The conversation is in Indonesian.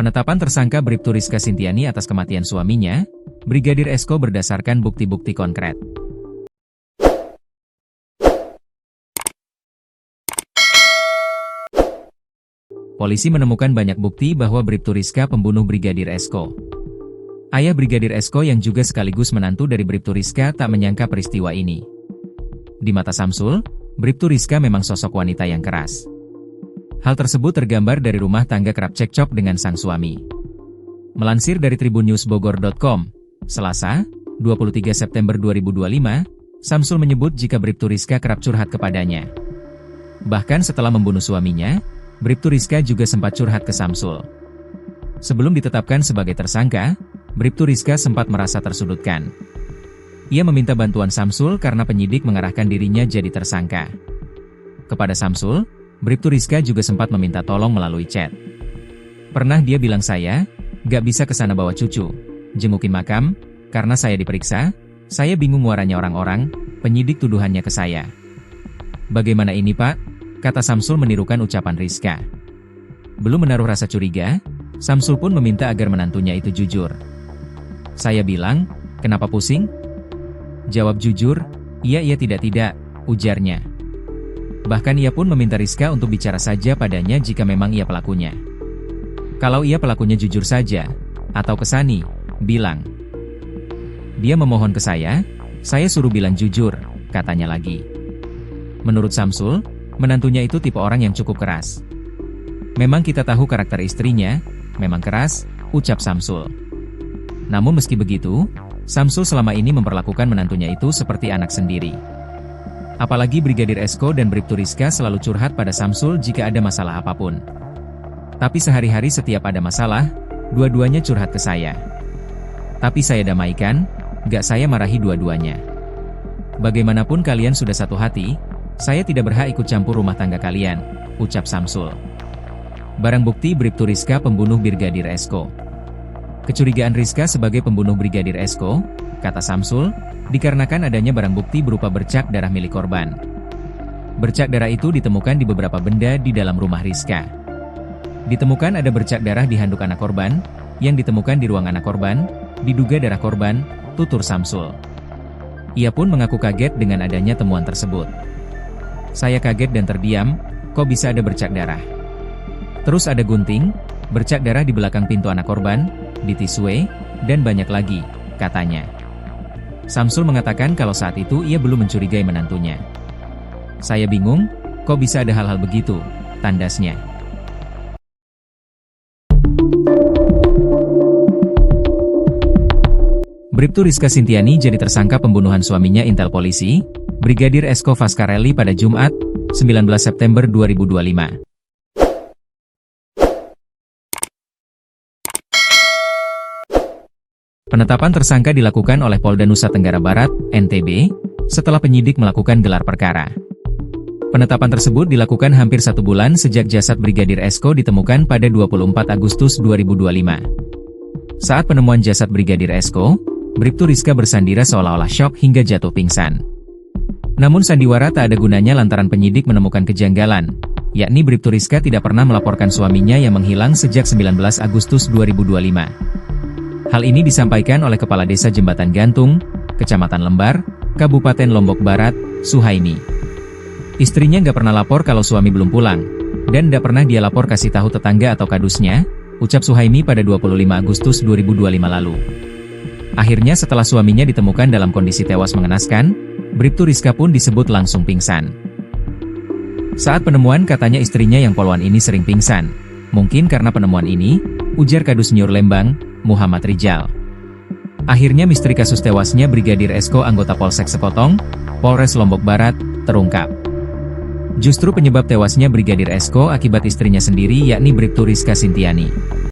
Penetapan tersangka Bribtu Rizka Sintiani atas kematian suaminya, Brigadir Esko berdasarkan bukti-bukti konkret. Polisi menemukan banyak bukti bahwa Bribtu Rizka pembunuh Brigadir Esko. Ayah Brigadir Esko yang juga sekaligus menantu dari Bribtu Rizka tak menyangka peristiwa ini. Di mata Samsul, Bribtu Rizka memang sosok wanita yang keras. Hal tersebut tergambar dari rumah tangga kerap cekcok dengan sang suami. Melansir dari tribunnewsbogor.com, Selasa, 23 September 2025, Samsul menyebut jika Bribtu Rizka kerap curhat kepadanya. Bahkan setelah membunuh suaminya, Bribtu Rizka juga sempat curhat ke Samsul. Sebelum ditetapkan sebagai tersangka, Bribtu Rizka sempat merasa tersudutkan. Ia meminta bantuan Samsul karena penyidik mengarahkan dirinya jadi tersangka. Kepada Samsul, Bribtu Rizka juga sempat meminta tolong melalui chat. Pernah dia bilang saya, gak bisa kesana bawa cucu, jengukin makam, karena saya diperiksa, saya bingung muaranya orang-orang, penyidik tuduhannya ke saya. Bagaimana ini Pak? Kata Samsul menirukan ucapan Rizka. Belum menaruh rasa curiga, Samsul pun meminta agar menantunya itu jujur. Saya bilang, kenapa pusing? Jawab jujur, iya tidak, ujarnya. Bahkan ia pun meminta Rizka untuk bicara saja padanya jika memang ia pelakunya. Kalau ia pelakunya jujur saja, atau kesani, bilang. Dia memohon ke saya suruh bilang jujur, katanya lagi. Menurut Samsul, menantunya itu tipe orang yang cukup keras. Memang kita tahu karakter istrinya, memang keras, ucap Samsul. Namun meski begitu, Samsul selama ini memperlakukan menantunya itu seperti anak sendiri. Apalagi Brigadir Esko dan Bribtu Rizka selalu curhat pada Samsul jika ada masalah apapun. Tapi sehari-hari setiap ada masalah, dua-duanya curhat ke saya. Tapi saya damaikan, gak saya marahi dua-duanya. Bagaimanapun kalian sudah satu hati, saya tidak berhak ikut campur rumah tangga kalian, ucap Samsul. Barang bukti Bribtu Rizka pembunuh Brigadir Esko. Kecurigaan Rizka sebagai pembunuh Brigadir Esko, kata Samsul, dikarenakan adanya barang bukti berupa bercak darah milik korban. Bercak darah itu ditemukan di beberapa benda di dalam rumah Rizka. Ditemukan ada bercak darah di handuk anak korban, yang ditemukan di ruang anak korban, diduga darah korban, tutur Samsul. Ia pun mengaku kaget dengan adanya temuan tersebut. Saya kaget dan terdiam, kok bisa ada bercak darah? Terus ada gunting, bercak darah di belakang pintu anak korban, di tisue, dan banyak lagi, katanya. Samsul mengatakan kalau saat itu ia belum mencurigai menantunya. Saya bingung, kok bisa ada hal-hal begitu, tandasnya. Bribtu Rizka Sintiani jadi tersangka pembunuhan suaminya intel polisi, Brigadir Esko Fascarelli pada Jumat, 19 September 2025. Penetapan tersangka dilakukan oleh Polda Nusa Tenggara Barat, NTB, setelah penyidik melakukan gelar perkara. Penetapan tersebut dilakukan hampir 1 bulan sejak jasad Brigadir Esko ditemukan pada 24 Agustus 2025. Saat penemuan jasad Brigadir Esko, Bribtu Rizka bersandira seolah-olah syok hingga jatuh pingsan. Namun sandiwara tak ada gunanya lantaran penyidik menemukan kejanggalan, yakni Bribtu Rizka tidak pernah melaporkan suaminya yang menghilang sejak 19 Agustus 2025. Hal ini disampaikan oleh Kepala Desa Jembatan Gantung, Kecamatan Lembar, Kabupaten Lombok Barat, Suhaimi. Istrinya nggak pernah lapor kalau suami belum pulang, dan nggak pernah dia lapor kasih tahu tetangga atau kadusnya, ucap Suhaimi pada 25 Agustus 2025 lalu. Akhirnya setelah suaminya ditemukan dalam kondisi tewas mengenaskan, Bribtu Rizka pun disebut langsung pingsan. Saat penemuan katanya istrinya yang poluan ini sering pingsan. Mungkin karena penemuan ini, ujar Kadus Nyur Lembang, Muhammad Rijal. Akhirnya misteri kasus tewasnya Brigadir Esko anggota Polsek Sekotong, Polres Lombok Barat, terungkap. Justru penyebab tewasnya Brigadir Esko akibat istrinya sendiri yakni Bribtu Rizka Sintiani.